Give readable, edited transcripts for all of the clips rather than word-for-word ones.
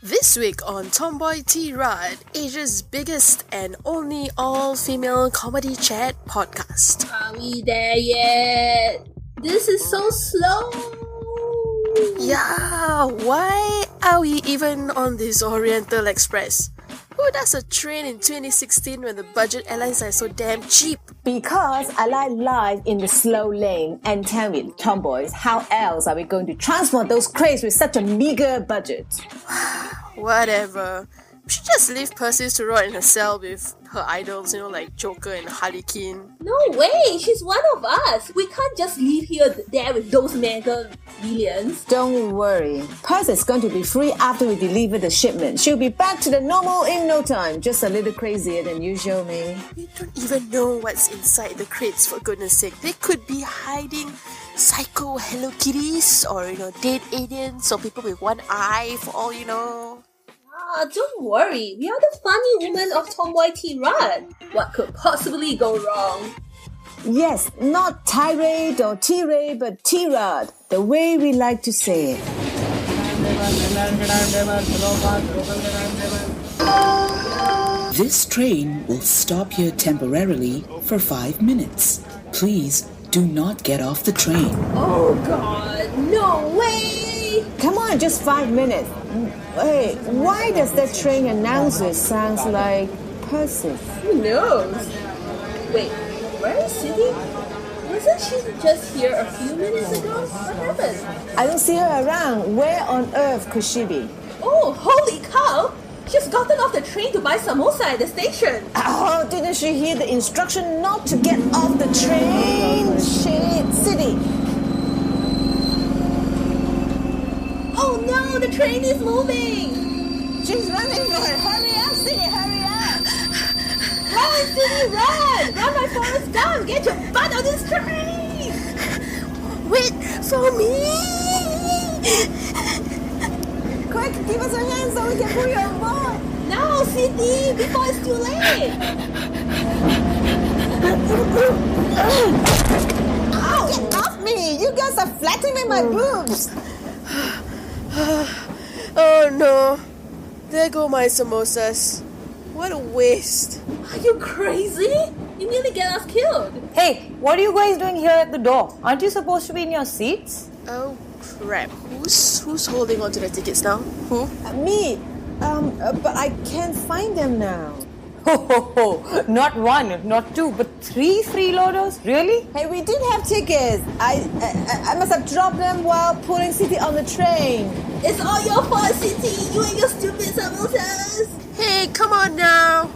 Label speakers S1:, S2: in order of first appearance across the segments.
S1: This week on Tomboy T-Rod, Asia's biggest and only all-female comedy chat podcast.
S2: Are we there yet? This is so slow.
S1: Yeah, why are we even on this Oriental Express? Who does a train in 2016 when the budget airlines are so damn cheap?
S3: Because I like life in the slow lane. And tell me, tomboys, how else are we going to transport those crates with such a meager budget?
S1: Whatever. We should just leave Persis to rot in a cell with her idols, like Joker and Harley Quinn.
S2: No way, she's one of us. We can't just leave there with those mega villains.
S3: Don't worry. Pers is going to be free after we deliver the shipment. She'll be back to the normal in no time. Just a little crazier than usual, maybe.
S1: We don't even know what's inside the crates, for goodness sake. They could be hiding psycho Hello Kitties or, dead aliens or people with one eye for all you know.
S2: Don't worry. We are the funny women of Tomboy T-Rod. What could possibly go wrong?
S3: Yes, not tirade or T-Ray, but T-Rod, the way we like to say it.
S4: This train will stop here temporarily for 5 minutes. Please do not get off the train.
S2: Oh God, no way!
S3: Come on, just 5 minutes. Wait, why does that train announcer sound like Persis?
S2: Who knows? Wait, where is Cindy? Wasn't she just here a few minutes ago? What happened?
S3: I don't see her around. Where on earth could she be?
S2: Oh, holy cow! She's gotten off the train to buy samosa at the station.
S3: Oh, didn't she hear the instruction not to get off the train? Shit, Cindy.
S2: Oh no, the train is moving!
S3: She's running for it. Hurry up, Cindy, hurry up.
S2: Run, Cindy, run! Run, my Forrest Gump! Get your butt on this train!
S1: Wait for me!
S3: Quick, give us a hand so we can pull you on board.
S2: Now, Cindy, before it's too late!
S3: Ow, get off me! You guys are flattening my boobs.
S1: Oh no, there go my samosas. What a waste.
S2: Are you crazy? You nearly get us killed.
S5: Hey, what are you guys doing here at the door? Aren't you supposed to be in your seats?
S1: Oh crap, who's holding on to the tickets now? Who?
S3: Me. But I can't find them now.
S5: Ho, not one, not two, but 3 freeloaders? Really?
S3: Hey, we did have tickets. I must have dropped them while pulling City on the train.
S2: It's all your fault, Cindy. You and your stupid samosas.
S1: Hey, come on now.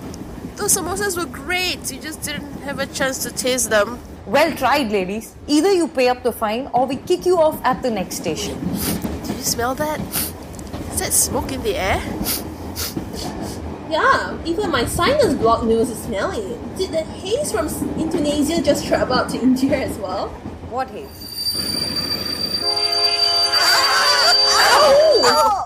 S1: Those samosas were great. You just didn't have a chance to taste them.
S5: Well tried, ladies. Either you pay up the fine or we kick you off at the next station.
S1: Do you smell that? Is that smoke in the air?
S2: Yeah, even my sinus blocked nose is smelling it. Did the haze from Indonesia just travel out to India as well?
S5: What haze?
S3: Oh!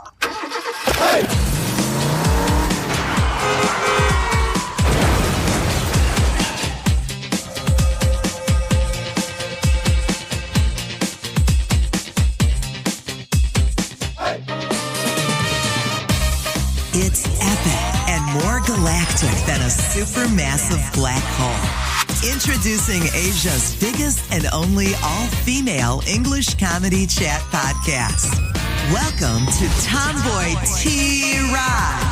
S6: It's epic and more galactic than a supermassive black hole. Introducing Asia's biggest and only all-female English comedy chat podcast. Welcome to Tomboy T-Rod.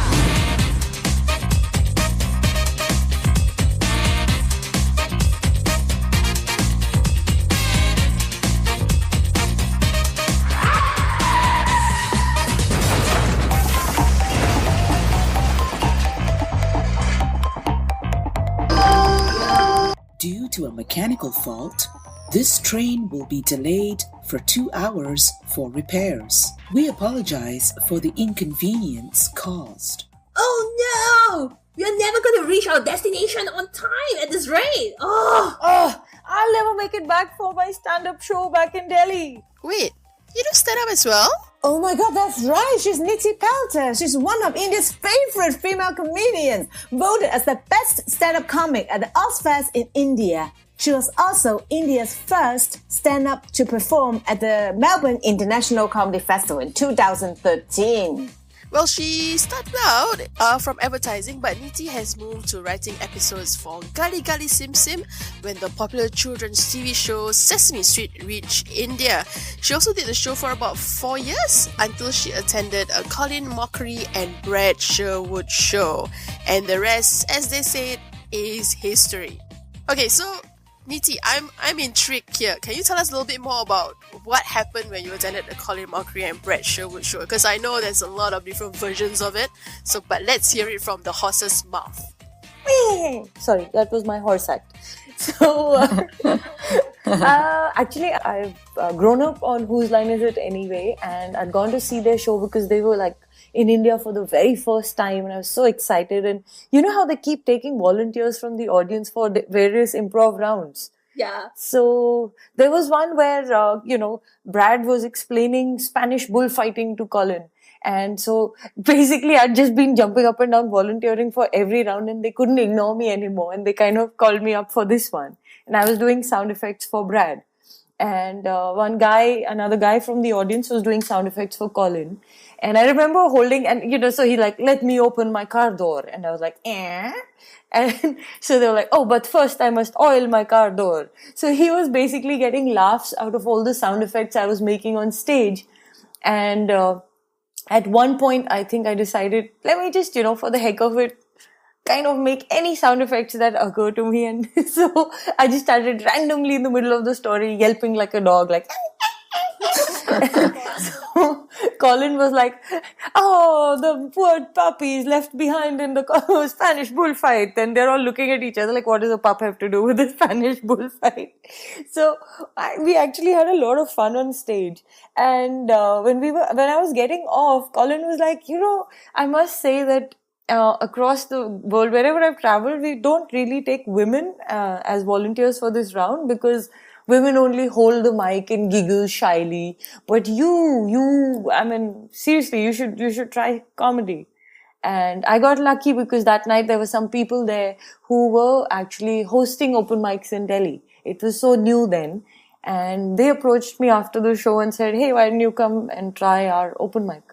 S4: Due to a mechanical fault, this train will be delayed for 2 hours for repairs. We apologize for the inconvenience caused.
S2: Oh no! We are never going to reach our destination on time at this rate. Oh!
S5: I'll never make it back for my stand-up show back in Delhi.
S1: Wait, you do stand up as well?
S3: Oh my god, that's right. She's Niti Pelter. She's one of India's favorite female comedians, voted as the best stand-up comic at the Ozfest in India. She was also India's first stand-up to perform at the Melbourne International Comedy Festival in 2013.
S1: Well, she started out from advertising, but Niti has moved to writing episodes for Gali Gali Sim Sim when the popular children's TV show Sesame Street reached India. She also did the show for about 4 years until she attended a Colin Mockery and Brad Sherwood show. And the rest, as they say, is history. Okay, so Niti, I'm intrigued here. Can you tell us a little bit more about what happened when you attended the Colin Mockery and Brad Sherwood show? Because I know there's a lot of different versions of it. But let's hear it from the horse's mouth.
S5: Sorry, that was my horse act. So, actually, I've grown up on Whose Line Is It Anyway, and I'd gone to see their show because they were like in India for the very first time, and I was so excited. And you know how they keep taking volunteers from the audience for the various improv rounds?
S2: Yeah.
S5: So there was one where, Brad was explaining Spanish bullfighting to Colin. And so basically I'd just been jumping up and down volunteering for every round, and they couldn't ignore me anymore. And they kind of called me up for this one. And I was doing sound effects for Brad. And another guy from the audience was doing sound effects for Colin. And I remember holding, and so he let me open my car door. And I was like, eh? And so they were like, oh, but first I must oil my car door. So he was basically getting laughs out of all the sound effects I was making on stage. And at one point, I think I decided, let me just, for the heck of it, kind of make any sound effects that occur to me. And so I just started randomly in the middle of the story yelping like a dog, like... So Colin was like, oh, the poor puppies left behind in the Spanish bullfight. And they're all looking at each other like, what does a pup have to do with the Spanish bullfight? So we actually had a lot of fun on stage. And when I was getting off, Colin was like, I must say that across the world, wherever I've traveled, we don't really take women as volunteers for this round because women only hold the mic and giggle shyly. But seriously, you should try comedy. And I got lucky because that night there were some people there who were actually hosting open mics in Delhi. It was so new then. And they approached me after the show and said, hey, why don't you come and try our open mic?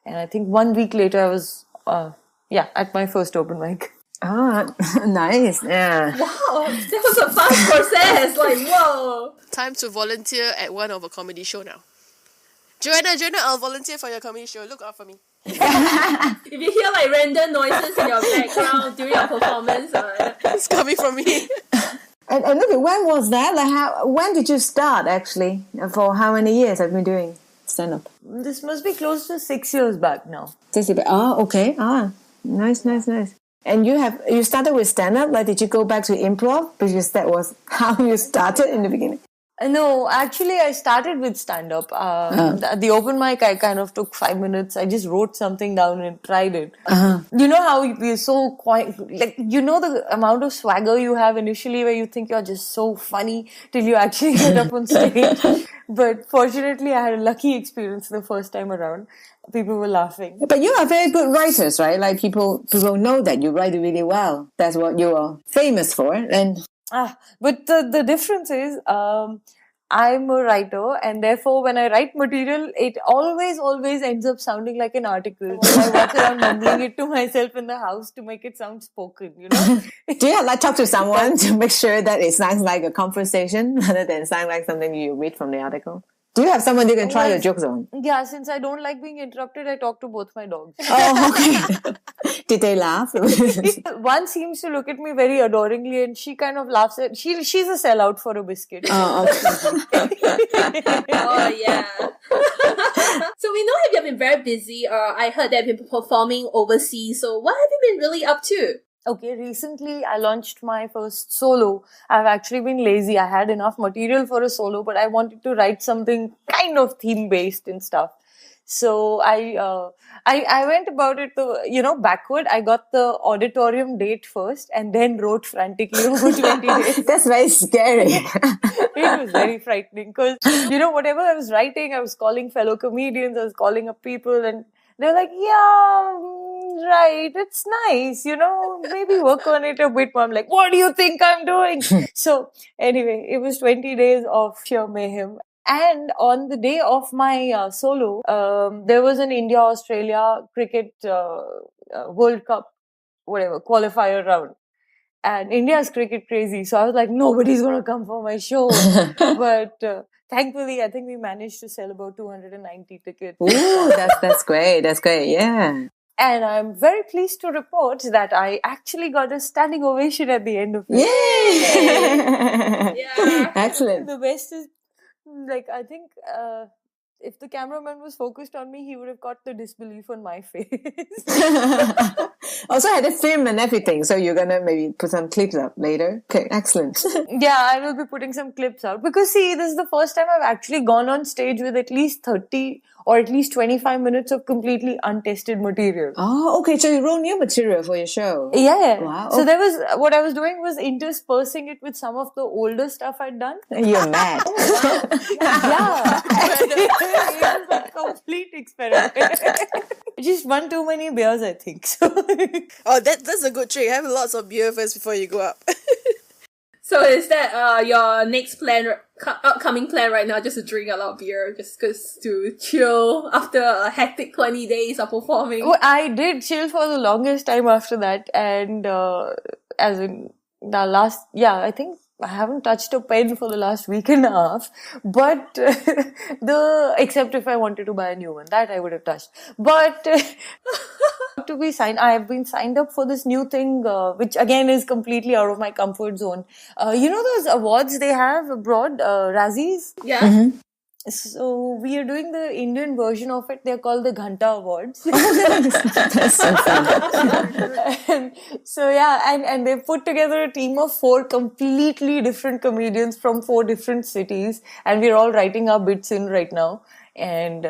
S5: And I think 1 week later I was, at my first open mic.
S3: Ah, nice. Yeah.
S2: Wow, that was a fast process. Like, whoa.
S1: Time to volunteer at one of a comedy show now. Joanna, I'll volunteer for your comedy show. Look out for me.
S2: If you hear like random noises in your background during your performance,
S1: It's coming from me.
S3: And look, when was that? When did you start actually? For how many years have you been doing stand-up?
S5: This must be close to 6 years back now.
S3: Okay. Nice. And you started with stand-up? Like, did you go back to improv? Because that was how you started in the beginning.
S5: No, actually, I started with stand-up. The open mic, I kind of took 5 minutes. I just wrote something down and tried it. You know how you're so quiet, the amount of swagger you have initially where you think you're just so funny till you actually get up on stage. But fortunately, I had a lucky experience the first time around. People were laughing.
S3: But you are very good writers, right? Like people know that you write really well. That's what you are famous for.
S5: But the difference is, I'm a writer, and therefore when I write material, it always ends up sounding like an article. So I walk around mumbling it to myself in the house to make it sound spoken,
S3: Do you talk to someone to make sure that it sounds like a conversation rather than sound like something you read from the article? Do you have someone you can try your jokes on?
S5: Yeah, since I don't like being interrupted, I talk to both my dogs.
S3: Oh, okay. Did they laugh?
S5: One seems to look at me very adoringly, and she kind of laughs at. She's a sellout for a biscuit.
S3: Oh, okay.
S2: oh yeah. So we know that you have been very busy. I heard that you've been performing overseas. So what have you been really up to?
S5: Okay, recently I launched my first solo. I've actually been lazy. I had enough material for a solo, but I wanted to write something kind of theme-based and stuff. So I went about it, backward. I got the auditorium date first and then wrote frantically over 20 days.
S3: That's very scary.
S5: It was very frightening because, whatever I was writing, I was calling fellow comedians, I was calling up people, and they were like, yeah, right, it's nice, maybe work on it a bit more. I'm like, what do you think I'm doing? So anyway, it was 20 days of sheer mayhem. And on the day of my solo, there was an India-Australia cricket World Cup, whatever, qualifier round. And India's cricket crazy. So I was like, nobody's going to come for my show. But thankfully, I think we managed to sell about 290 tickets.
S3: Ooh, that's great. That's great. Yeah.
S5: And I'm very pleased to report that I actually got a standing ovation at the end of it.
S3: Yay!
S2: Yeah.
S3: Excellent.
S5: The best is, like, I think if the cameraman was focused on me, he would have got the disbelief on my face.
S3: Also had a film and everything, so you're gonna maybe put some clips up later. Okay, excellent.
S5: Yeah, I will be putting some clips out because see, this is the first time I've actually gone on stage with at least 30 or at least 25 minutes of completely untested material.
S3: Oh, okay. So you wrote new material for your show.
S5: Yeah.
S3: Wow.
S5: So there was, what I was doing was interspersing it with some of the older stuff I'd done.
S3: You're mad.
S5: Yeah. It was a complete experiment. Just one too many beers, I think. So.
S1: Oh, that's a good trick. Have lots of beer first before you go up.
S2: So is that your next plan, upcoming plan right now, just to drink a lot of beer, just to chill after a hectic 20 days of performing?
S5: Well, I did chill for the longest time after that, and as in the last, I think I haven't touched a pen for the last week and a half, but except if I wanted to buy a new one, that I would have touched. But to be signed, I have been signed up for this new thing, which again is completely out of my comfort zone. You know those awards they have abroad, Razzies?
S2: Yeah.
S3: Mm-hmm.
S5: So we are doing the Indian version of it. They're called the Ghanta Awards.
S3: That's so fun.
S5: and they've put together a team of 4 completely different comedians from 4 different cities, and we're all writing our bits in right now. And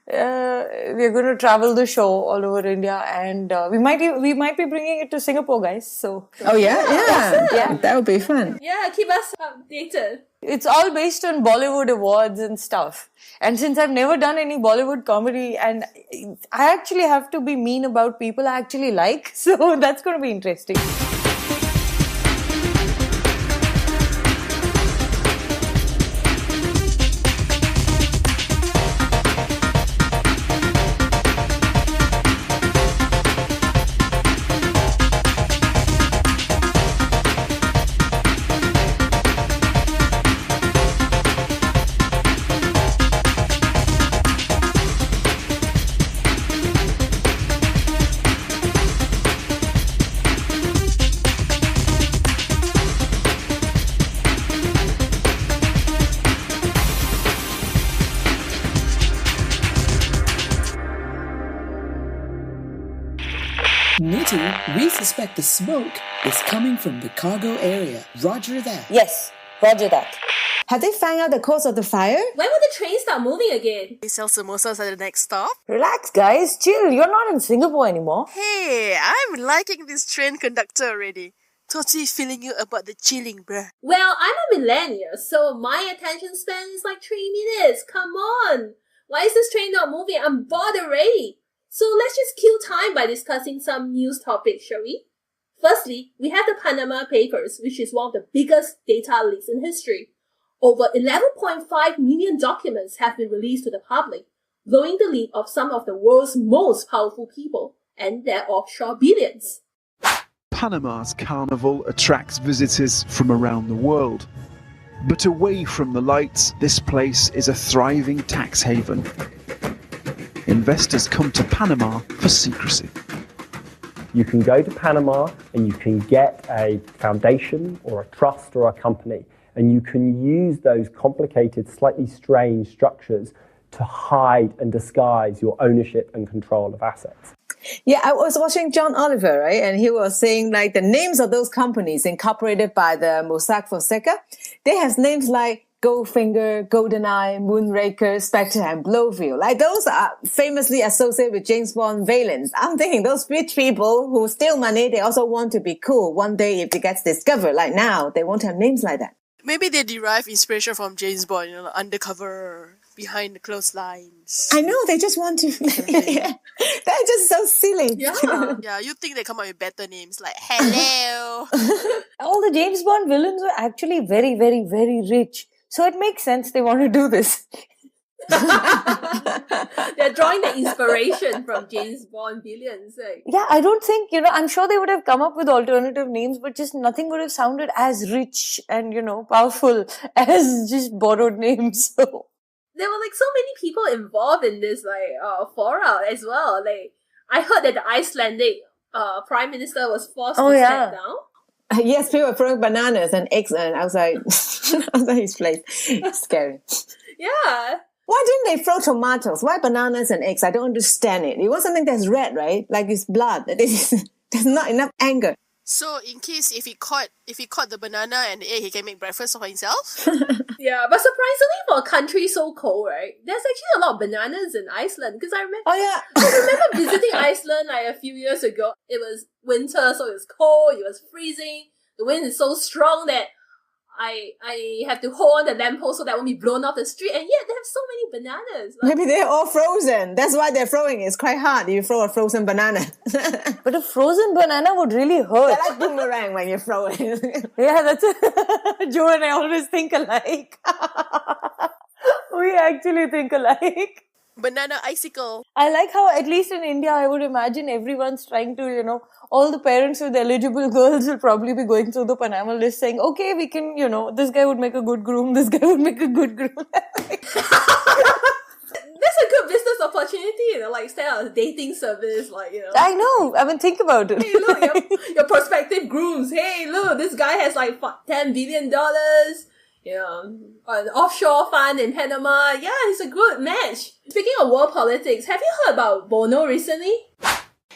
S5: we're going to travel the show all over India, and we might be bringing it to Singapore, guys. So
S3: Oh yeah. That would be fun.
S2: Yeah, keep us updated.
S5: it's all based on Bollywood awards and stuff. And since I've never done any Bollywood comedy, and I actually have to be mean about people I actually like, so that's going to be interesting.
S4: Nitty, we suspect the smoke is coming from the cargo area. Roger that.
S5: Yes, roger that.
S3: Have they found out the cause of the fire?
S2: When will the train start moving again?
S1: We sell samosas at the next stop.
S5: Relax, guys. Chill. You're not in Singapore anymore.
S1: Hey, I'm liking this train conductor already. Totally feeling you about the chilling, bruh.
S2: Well, I'm a millennial, so my attention span is like 3 minutes. Come on! Why is this train not moving? I'm bored already. So let's just kill time by discussing some news topics, shall we? Firstly, we have the Panama Papers, which is one of the biggest data leaks in history. Over 11.5 million documents have been released to the public, blowing the lead of some of the world's most powerful people and their offshore billions.
S7: Panama's carnival attracts visitors from around the world. But away from the lights, this place is a thriving tax haven. Investors come to Panama for secrecy.
S8: You can go to Panama and you can get a foundation or a trust or a company, and you can use those complicated, slightly strange structures to hide and disguise your ownership and control of assets.
S3: Yeah, I was watching John Oliver, right? And he was saying like the names of those companies incorporated by the Mossack Fonseca, they have names like Goldfinger, GoldenEye, Moonraker, Spectre, and Blowfield. Like those are famously associated with James Bond villains. I'm thinking those rich people who steal money, they also want to be cool one day if it gets discovered. Like now, they won't have names like that.
S1: Maybe they derive inspiration from James Bond, you know, undercover, behind the closed lines.
S3: I know, they just want to. Yeah. They're just so silly.
S2: Yeah.
S1: Yeah, you think they come up with better names like Hello.
S5: All the James Bond villains were actually very, very, very rich. So it makes sense they want to do this.
S2: They're drawing the inspiration from James Bond villains. Like.
S5: Yeah, I don't think, I'm sure they would have come up with alternative names, but just nothing would have sounded as rich and, powerful as just borrowed names. So
S2: there were like so many people involved in this fallout as well. Like I heard that the Icelandic prime minister was forced to step down.
S3: Yes, people were throwing bananas and eggs outside his place. It's scary.
S2: Yeah.
S3: Why didn't they throw tomatoes? Why bananas and eggs? I don't understand it. It was something that's red, right? Like it's blood. There's not enough anger.
S1: So in case if he caught the banana and the egg, he can make breakfast for himself?
S2: Yeah, but surprisingly for a country so cold, right? There's actually a lot of bananas in Iceland. Because I remember visiting Iceland like a few years ago. It was winter, so it was cold, it was freezing. The wind is so strong that I have to hold on the lamppost so that I won't be blown off the street, and yet they have so many bananas.
S3: Maybe they're all frozen. That's why they're throwing it. It's quite hard if you throw a frozen banana.
S5: But a frozen banana would really hurt.
S3: They're like boomerang when you throw it.
S5: Yeah, that's it. Joe and I always think alike. We actually think alike.
S1: Banana icicle.
S5: I like how, at least in India, I would imagine everyone's trying to, all the parents with eligible girls will probably be going through the Panama list saying, okay, we can, this guy would make a good groom, this guy would make a good groom.
S2: That's a good business opportunity, like start a dating service,
S5: I know. I mean, think about it.
S2: Hey, look, your prospective grooms. Hey, look, this guy has like $10 billion. An offshore fund in Panama. Yeah, it's a good match. Speaking of world politics, have you heard about Bono recently?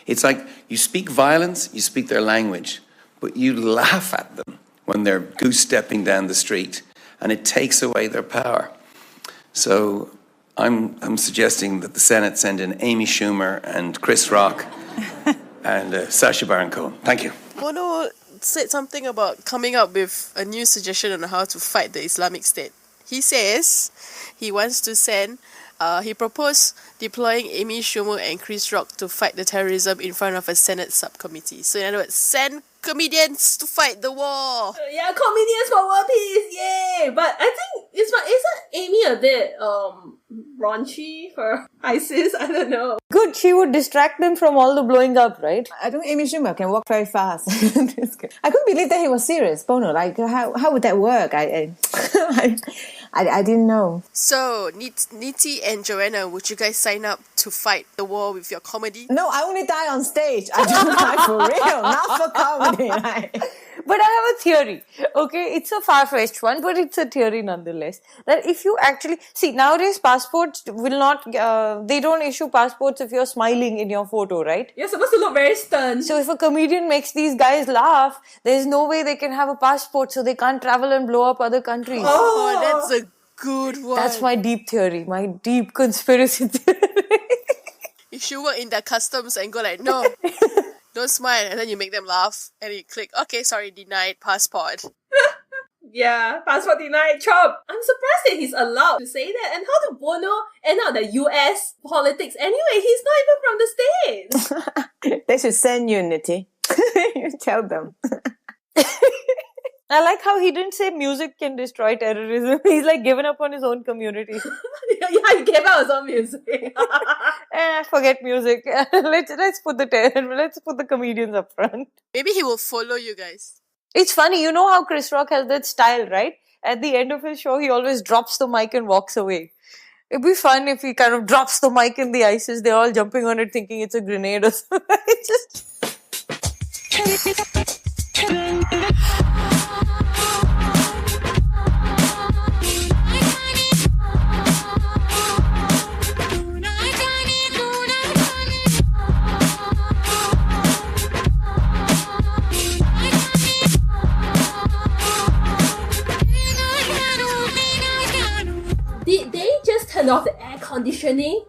S9: It's like you speak violence, you speak their language, but you laugh at them when they're goose-stepping down the street, and it takes away their power. So I'm suggesting that the Senate send in Amy Schumer and Chris Rock and Sacha Baron Cohen. Thank you.
S1: Bono said something about coming up with a new suggestion on how to fight the Islamic State. He says he wants to send, he proposed deploying Amy Schumer and Chris Rock to fight the terrorism in front of a Senate subcommittee. So in other words, send comedians to fight the war.
S2: Yeah, comedians for world peace, yay! But I think isn't Amy a bit raunchy for ISIS? I don't know.
S5: Good, she would distract them from all the blowing up, right?
S3: I don't think Amy Schumer can walk very fast. I couldn't believe that he was serious, Bono. Like, how would that work? I didn't know.
S1: So, Niti and Joanna, would you guys sign up to fight the war with your comedy?
S3: No, I only die on stage. I don't die for real, not for comedy. Right?
S5: But I have a theory, okay? It's a far-fetched one, but it's a theory nonetheless. That if you actually... See, nowadays passports will not... they don't issue passports if you're smiling in your photo, right?
S2: You're supposed to look very stern.
S5: So if a comedian makes these guys laugh, there's no way they can have a passport, so they can't travel and blow up other countries.
S1: Oh, that's a good one.
S5: That's my deep theory, my deep conspiracy theory.
S1: You should work in the customs and go like, no... Don't smile, and then you make them laugh, and you click, okay, sorry, denied passport.
S2: Yeah, passport denied, chop. I'm surprised that he's allowed to say that. And how did Bono end up the US politics? Anyway, he's not even from the States.
S3: They should send Unity. You tell them.
S5: I like how he didn't say music can destroy terrorism. He's like given up on his own community.
S2: Yeah, he gave out his own music.
S5: Forget music. Let's put the comedians up front.
S1: Maybe he will follow you guys.
S5: It's funny, you know how Chris Rock has that style, right? At the end of his show, he always drops the mic and walks away. It'd be fun if he kind of drops the mic in the ISIS. They're all jumping on it thinking it's a grenade or something.
S2: Did they just turn off the air conditioning?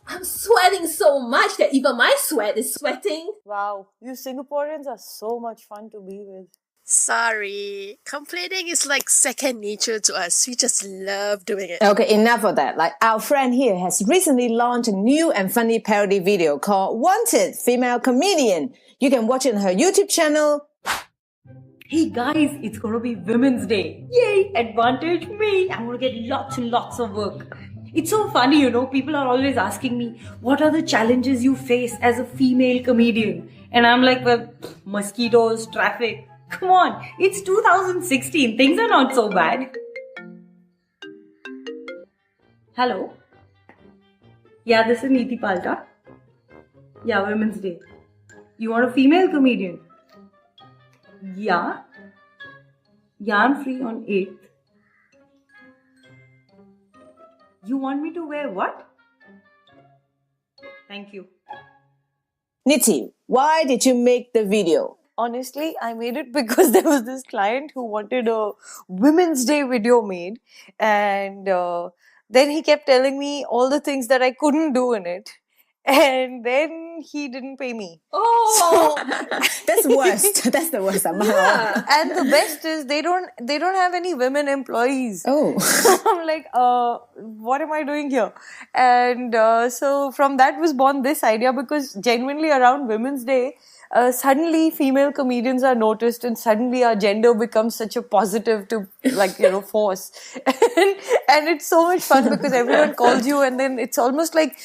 S2: I'm sweating so much that even my sweat is sweating.
S5: Wow, you Singaporeans are so much fun to be with.
S1: Sorry. Complaining is like second nature to us. We just love doing it.
S3: Okay, enough of that. Like, our friend here has recently launched a new and funny parody video called Wanted Female Comedian. You can watch it on her YouTube channel.
S5: hey guys, it's gonna be Women's Day. Yay, advantage me. I'm gonna get lots and lots of work. It's so funny, people are always asking me, what are the challenges you face as a female comedian? And I'm like, well, mosquitoes, traffic. Come on, it's 2016. Things are not so bad. Hello? Yeah, this is Niti Palta. Yeah, Women's Day. You want a female comedian? Yeah. Yeah, I'm free on 8th. You want me to wear what? Thank you.
S3: Niti, why did you make the video?
S5: Honestly, I made it because there was this client who wanted a Women's Day video made, and then he kept telling me all the things that I couldn't do in it, and then he didn't pay me.
S2: Oh,
S3: That's worst. That's the worst.
S2: yeah.
S5: And the best is they don't have any women employees.
S3: Oh.
S5: I'm like, what am I doing here? And so from that was born this idea, because genuinely around Women's Day, suddenly female comedians are noticed, and suddenly our gender becomes such a positive to force. And it's so much fun because everyone calls you, and then it's almost like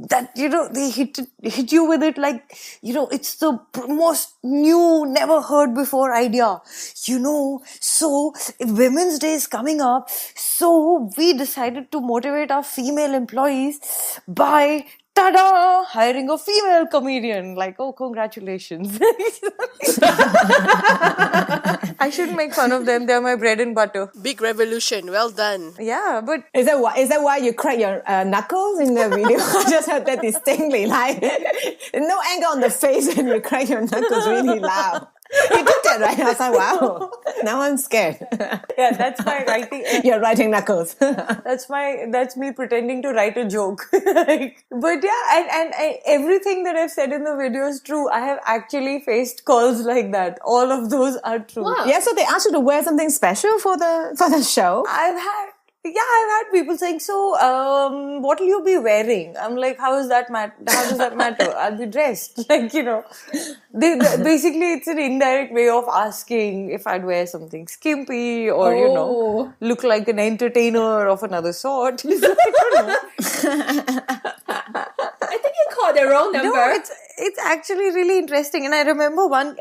S5: that, they hit you with it like, it's the most new, never heard before idea. So Women's Day is coming up, so we decided to motivate our female employees by tada! Hiring a female comedian. Like, oh, congratulations. I shouldn't make fun of them. They're my bread and butter.
S1: Big revolution. Well done.
S5: Yeah, but
S3: Is that why you crack your knuckles in the video? I just heard that distinctly. Like, no anger on the face and you crack your knuckles really loud. You did that, right? I was like, wow. Now I'm scared.
S5: yeah, that's my writing.
S3: You're writing knuckles.
S5: That's me pretending to write a joke. But yeah, and everything that I've said in the video is true. I have actually faced calls like that. All of those are true.
S2: Wow.
S3: Yeah, so they asked you to wear something special for the show.
S5: I've had people saying, so, what will you be wearing? I'm like, how does that matter? I'll be dressed. Basically, it's an indirect way of asking if I'd wear something skimpy or, look like an entertainer of another sort. I don't know.
S2: I think you called the wrong number.
S5: No, it's actually really interesting. And I remember one,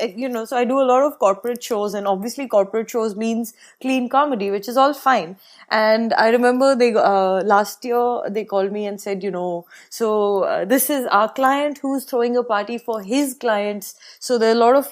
S5: so I do a lot of corporate shows, and obviously corporate shows means clean comedy, which is all fine. And I remember last year they called me and said, this is our client who's throwing a party for his clients. So there are a lot of,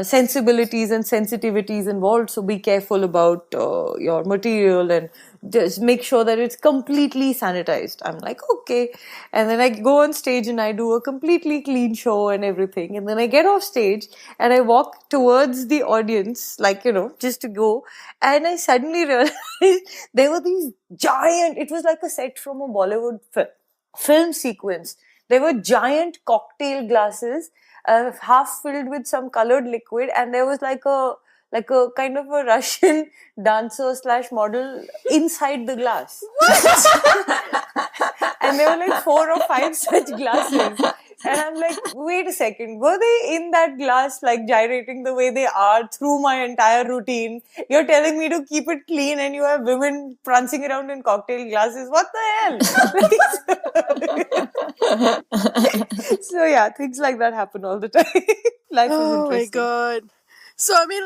S5: sensibilities and sensitivities involved. So be careful about your material and just make sure that it's completely sanitized. I'm like, okay. And then I go on stage and I do a completely clean show and everything. And then I get off stage and I walk towards the audience, just to go. And I suddenly realized there were these giant, it was like a set from a Bollywood film sequence. There were giant cocktail glasses, half filled with some colored liquid. And there was like a kind of a Russian dancer / model inside the glass. And there were like 4 or 5 such glasses. And I'm like, wait a second, were they in that glass like gyrating the way they are through my entire routine? You're telling me to keep it clean and you have women prancing around in cocktail glasses? What the hell? So yeah, things like that happen all the time. Life is interesting.
S1: Oh my god. So I mean,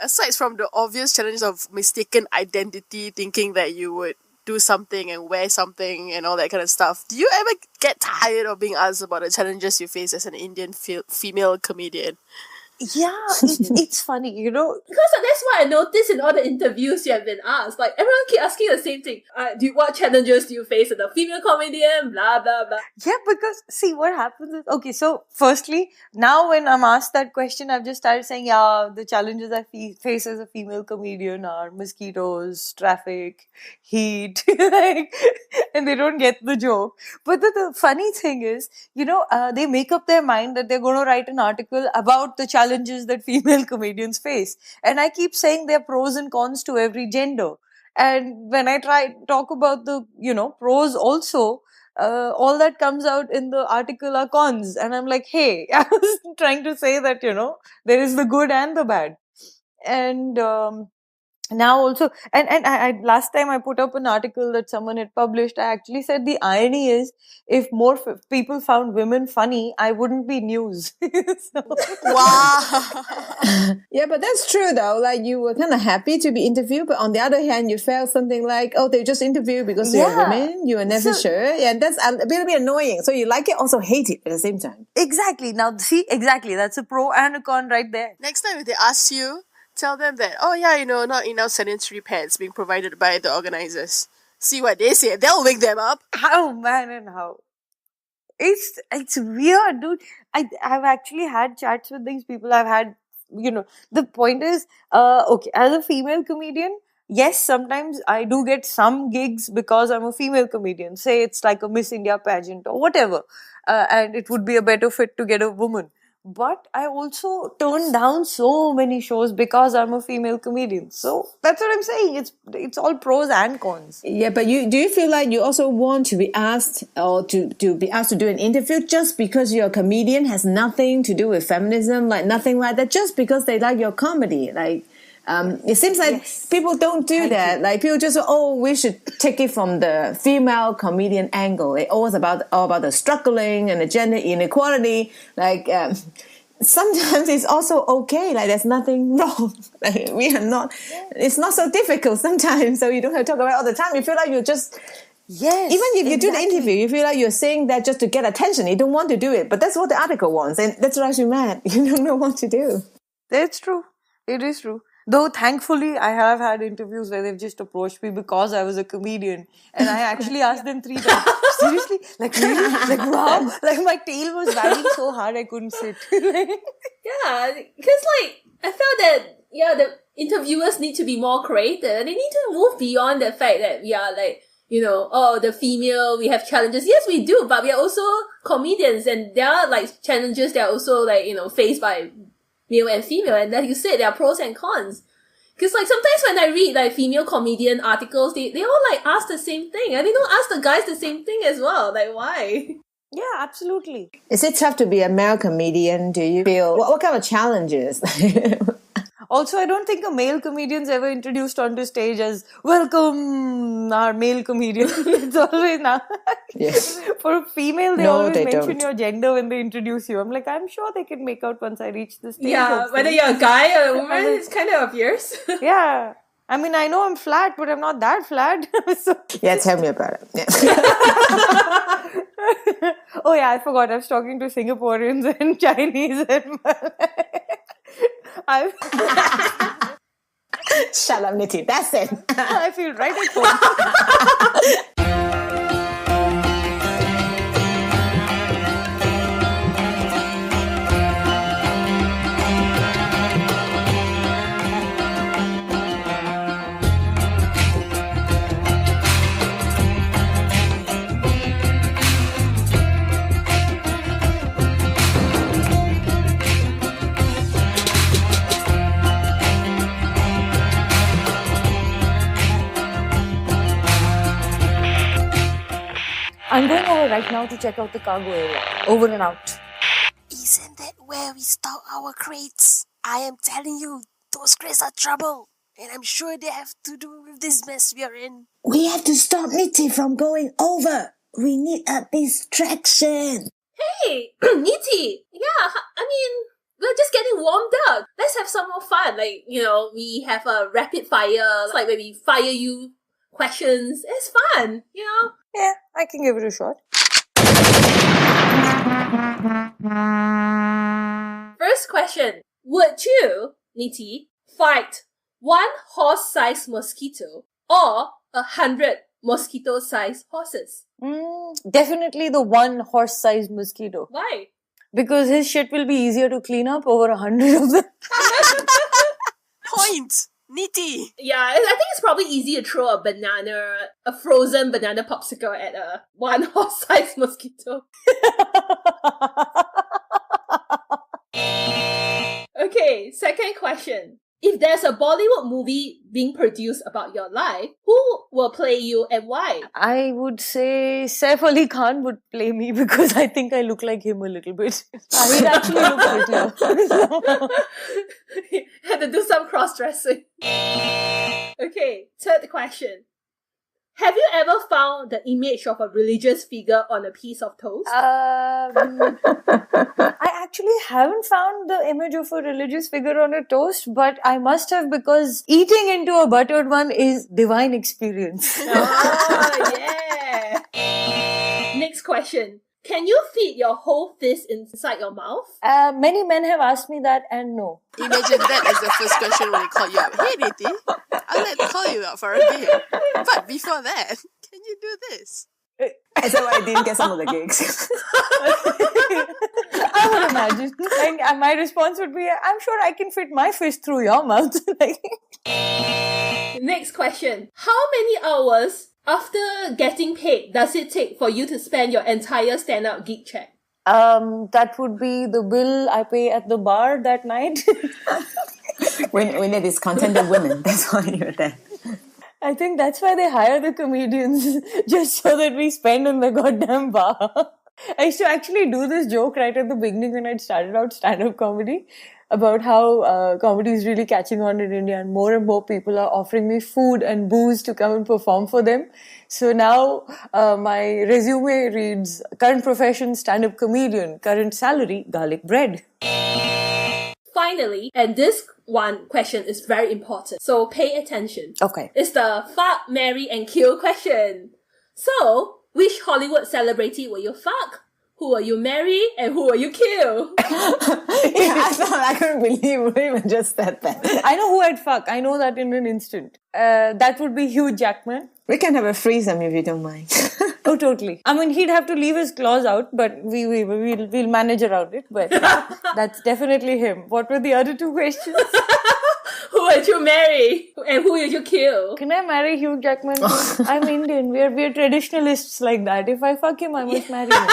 S1: aside from the obvious challenges of mistaken identity, thinking that you would do something and wear something and all that kind of stuff, do you ever get tired of being asked about the challenges you face as an Indian female comedian?
S5: Yeah, it's funny,
S2: Because that's what I noticed in all the interviews you have been asked. Like, everyone keep asking the same thing. What challenges do you face as a female comedian? Blah, blah, blah.
S5: Yeah, because, see, what happens is... Okay, so, firstly, now when I'm asked that question, I've just started saying, yeah, the challenges I face as a female comedian are mosquitoes, traffic, heat, and they don't get the joke. But the funny thing is, they make up their mind that they're going to write an article about the challenges that female comedians face. And I keep saying there are pros and cons to every gender. And when I talk about the, pros also, all that comes out in the article are cons. And I'm like, hey, I was trying to say that, there is the good and the bad. And now also, and I last time I put up an article that someone had published. I actually said the irony is, if more people found women funny, I wouldn't be news. So,
S1: Wow.
S3: Yeah, but that's true though. Like you were kind of happy to be interviewed, but on the other hand, you felt something like, oh, they just interviewed because you're a
S5: Yeah.
S3: woman. You were never sure. Yeah, that's a bit annoying. So you like it, also hate it at the same time.
S5: exactly. Now, see, exactly. That's a pro and a con right there.
S1: Next time if they ask you, tell them that, oh yeah, not enough sanitary pads being provided by the organizers. See what they say. They'll wake them up.
S5: How, man, and how? It's weird, dude. I've actually had chats with these people. I've had, the point is, okay, as a female comedian, yes, sometimes I do get some gigs because I'm a female comedian. Say it's like a Miss India pageant or whatever, and it would be a better fit to get a woman. But I also turn down so many shows because I'm a female comedian. So that's what I'm saying. It's all pros and cons.
S3: Yeah, but do you feel like you also want to be asked or to be asked to do an interview just because you're a comedian has nothing to do with feminism, like nothing like that, just because they like your comedy? Like, it seems like people don't do that. Like people just, we should take it from the female comedian angle. It's always all about the struggling and the gender inequality. Like, sometimes it's also okay. Like there's nothing wrong. Like, it's not so difficult sometimes. So you don't have to talk about it all the time. You feel like you're just,
S5: Yes.
S3: even if you do the interview, you feel like you're saying that just to get attention. You don't want to do it, but that's what the article wants. And that drives you mad. You don't know what to do.
S5: That's true. It is true. Though thankfully I have had interviews where they've just approached me because I was a comedian, and I actually asked them 3 times. Seriously? Like really? Like wow? Like my tail was wagging so hard I couldn't sit.
S2: Yeah, because I felt that the interviewers need to be more creative. They need to move beyond the fact that we are the female, we have challenges. Yes, we do, but we are also comedians, and there are challenges that are also faced by male and female, and like you said, there are pros and cons. Because sometimes when I read female comedian articles, they all ask the same thing, and they don't ask the guys the same thing as well. Why?
S5: Yeah, absolutely.
S3: Is it tough to be a male comedian? Do you feel what kind of challenges?
S5: Also, I don't think a male comedian's ever introduced onto stage as welcome our male comedian. It's always now.
S3: Yes.
S5: For a female, they
S3: No,
S5: always
S3: they
S5: mention
S3: don't.
S5: your gender when they introduce you. I'm like, I'm sure they can make out once I reach the stage.
S2: Yeah,
S5: hopefully.
S2: whether you're a guy or a woman, it's kind of obvious.
S5: Yeah. I mean, I know I'm flat, but I'm not that flat. So,
S3: Yeah, tell me about it. Yeah.
S5: oh yeah, I forgot. I was talking to Singaporeans and Chinese and
S3: Shut up, Nitty. That's it.
S5: I feel right at home. I'm going over right now to check out the cargo area. Over and out.
S1: Isn't that where we stock our crates? I am telling you, those crates are trouble. And I'm sure they have to do with this mess we are in.
S3: We have to stop Nitty from going over. We need a distraction.
S2: Hey, Niti! Yeah, I mean, we're just getting warmed up. Let's have some more fun. We have a rapid fire, where we fire you questions. It's fun,
S5: Yeah, I can give it a shot.
S2: First question. Would you, Niti, fight 1 horse-sized mosquito or 100 mosquito-sized horses?
S5: Definitely the 1 horse-sized mosquito.
S2: Why?
S5: Because his shit will be easier to clean up over 100 of them.
S1: Point! Nitty!
S2: Yeah, I think it's probably easy to throw a frozen banana popsicle at a 1 horse-sized mosquito. Okay, second question. If there's a Bollywood movie being produced about your life, who will play you and why?
S5: I would say Saif Ali Khan would play me because I think I look like him a little bit. He'd actually look like him.
S2: have to do some cross-dressing. Okay, third question. Have you ever found the image of a religious figure on a piece of toast?
S5: I actually haven't found the image of a religious figure on a toast, but I must have, because eating into a buttered one is divine experience.
S2: Oh, yeah. Next question. Can you fit your whole fist inside your mouth?
S5: Many men have asked me that, and no.
S1: Imagine that as the first question when they call you up. Hey, Niti, I'd like to call you out for a date. But before that, can you do this?
S3: So I didn't get some of the gigs.
S5: I would imagine. And my response would be, I'm sure I can fit my fist through your mouth.
S2: Next question. How many hours after getting paid does it take for you to spend your entire stand-up gig check?
S5: That would be the bill I pay at the bar that night.
S3: We need discontented women. That's why you're there.
S5: I think that's why they hire the comedians, just so that we spend in the goddamn bar. I used to actually do this joke right at the beginning when I started out stand-up comedy about how comedy is really catching on in India, and more people are offering me food and booze to come and perform for them. So now my resume reads current profession stand-up comedian, current salary garlic bread.
S2: Finally, and this one question is very important, so pay attention.
S5: Okay.
S2: It's the fuck, marry and kill question. So, which Hollywood celebrity will you fuck? Who will you marry? And who will you kill?
S3: I couldn't believe you even just said that.
S5: I know who I'd fuck. I know that in an instant. That would be Hugh Jackman.
S3: We can have a threesome if you don't mind.
S5: Oh, totally. I mean, he'd have to leave his claws out, but we'll manage around it. But that's definitely him. What were the other two questions?
S2: Who would you marry? And who would you kill?
S5: Can I marry Hugh Jackman? I'm Indian. We're traditionalists like that. If I fuck him, I must marry him.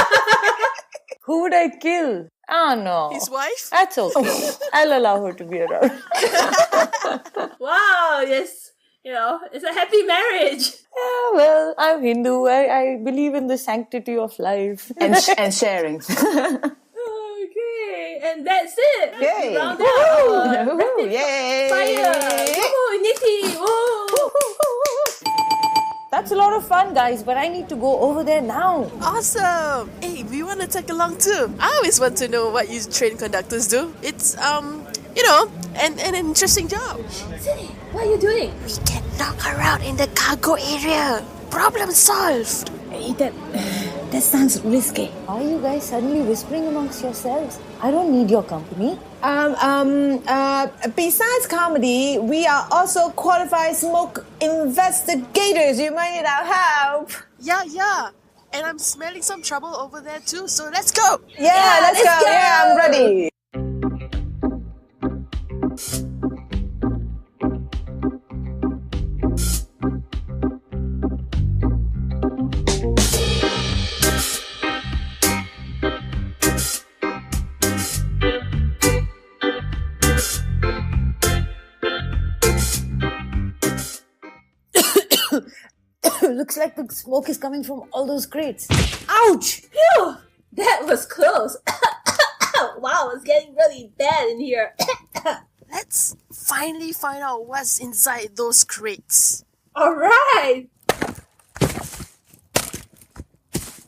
S5: Who would I kill? Oh, no.
S1: His wife?
S5: That's okay. I'll allow her to be around.
S2: Wow, yes. You know, it's a happy marriage.
S5: Yeah, well, I'm Hindu. I believe in the sanctity of life.
S3: And sharing.
S2: Okay, and that's it.
S3: Yay.
S2: Round out.
S3: Yay.
S2: Fire. Woohoo, Niti. Woo.
S5: That's a lot of fun, guys, but I need to go over there now.
S1: Awesome! Hey, we want to tag along too. I always want to know what you train conductors do. It's, you know, an interesting job.
S2: Cindy, what are you doing?
S1: We can knock around in the cargo area. Problem solved.
S3: Hey, that sounds risky.
S5: Why are you guys suddenly whispering amongst yourselves? I don't need your company.
S3: Besides comedy, we are also qualified smoke investigators. You might need our help.
S1: Yeah. And I'm smelling some trouble over there too, so let's go.
S3: Yeah, let's go. Yeah, I'm ready.
S5: Looks like the smoke is coming from all those crates. Ouch!
S2: Phew, that was close. Wow, it's getting really bad in here.
S1: Let's finally find out what's inside those crates.
S2: Alright!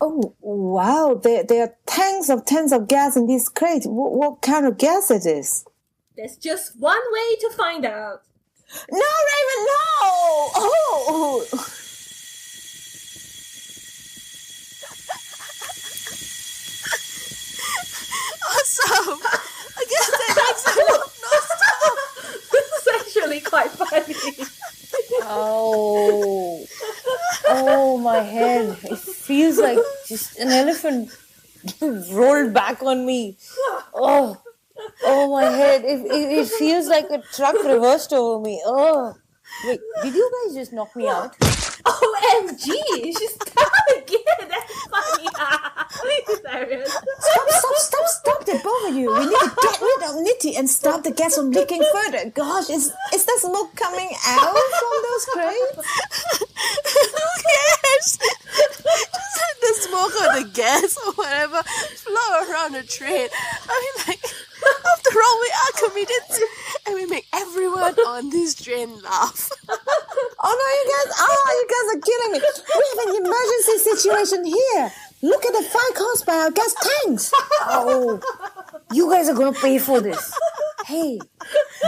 S3: Oh, wow. There are tons of gas in this crate. What kind of gas it is?
S2: There's just one way to find out.
S3: No, Raven, no! Oh!
S1: Awesome! I guess that makes it look
S2: This is actually quite funny.
S5: Oh, my head. It feels like just an elephant rolled back on me. Oh, my head. It feels like a truck reversed over me. Oh. Wait, did you guys just knock me out?
S2: OMG! She's down again! That's funny! Please, Ariel.
S3: Stop the both of you. We need to get rid of Niti and stop the gas from leaking further. Gosh, is the smoke coming out from those crates?
S1: Who cares? Just let the smoke or the gas or whatever flow around the train. I mean, like, after all, we are comedians and we make every on this train laugh.
S3: Oh no, you guys are killing me. We have an emergency situation here. Look at the 5 horsepower gas tanks.
S5: Oh, you guys are gonna pay for this. Hey,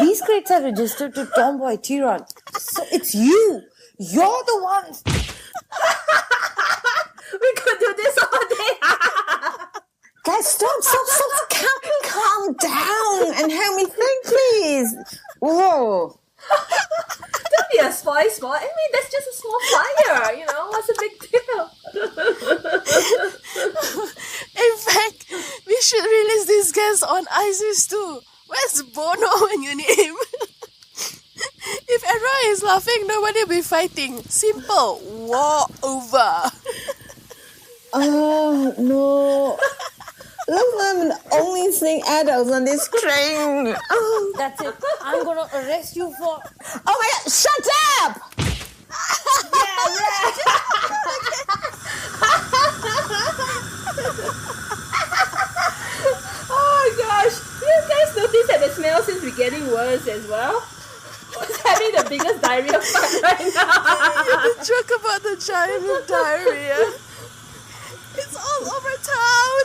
S5: these crates are registered to Tomboy T-Rod. So it's you. You're the ones.
S2: We could do this all day.
S3: Guys, stop. Calm down and help me think, please. Whoa.
S2: Don't be a spoil sport. I mean, that's just a small fire. What's the big deal?
S1: In fact, we should release these guys on ISIS too. Where's Bono when you need him? If everyone is laughing, nobody will be fighting. Simple. War over.
S3: Oh, no. Looks like I'm the only thing adults on this train. Oh.
S5: That's it. I'm gonna arrest you for...
S3: Oh my God, shut up!
S2: Oh my gosh. You guys notice that the smell seems to be getting worse as well? Who's having the biggest diarrhea fight right now?
S1: The joke about the giant with diarrhea. It's all over town.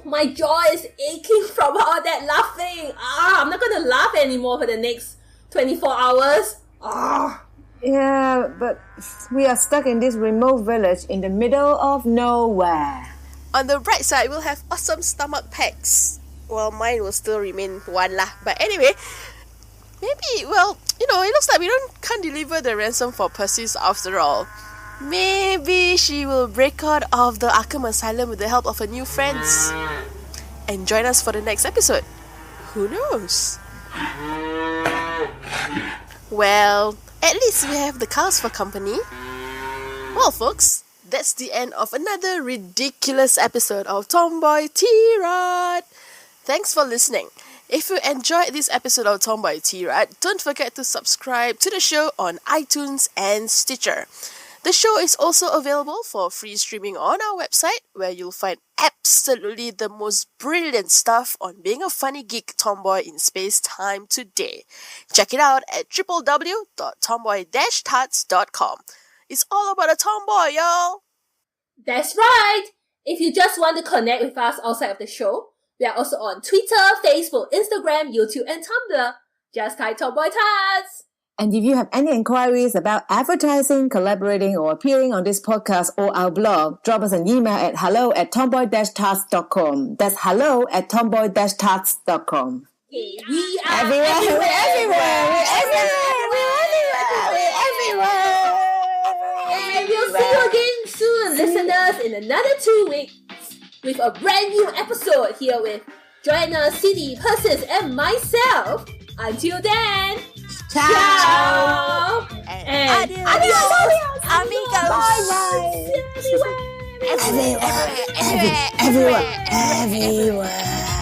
S2: My jaw is aching from all that laughing. I'm not gonna laugh anymore for the next 24 hours.
S3: Yeah, but we are stuck in this remote village in the middle of nowhere.
S1: On the bright side, we'll have awesome stomach packs. Well, mine will still remain one lah. But anyway, maybe, it looks like we can't deliver the ransom for Persis after all. Maybe she will break out of the Arkham Asylum with the help of her new friends. And join us for the next episode. Who knows? Well, at least we have the cows for company. Well, folks, that's the end of another ridiculous episode of Tomboy T-Rod. Thanks for listening. If you enjoyed this episode of Tomboy T-Rod, don't forget to subscribe to the show on iTunes and Stitcher. The show is also available for free streaming on our website, where you'll find absolutely the most brilliant stuff on being a funny geek tomboy in space-time today. Check it out at www.tomboy-tarts.com. It's all about a tomboy, y'all!
S2: That's right! If you just want to connect with us outside of the show, we are also on Twitter, Facebook, Instagram, YouTube, and Tumblr. Just type Tomboy Tarts!
S3: And if you have any inquiries about advertising, collaborating, or appearing on this podcast or our blog, drop us an email at hello@tomboy-tarts.com. That's hello@tomboy-tarts.com.
S2: We are
S3: Everywhere.
S2: And we'll see you again soon, listeners, in another 2 weeks with a brand new episode here with Joanna, Cindy, Persis, and myself. Until then, ciao! And adios, amigos! Bye-bye! Everywhere!
S3: Everywhere.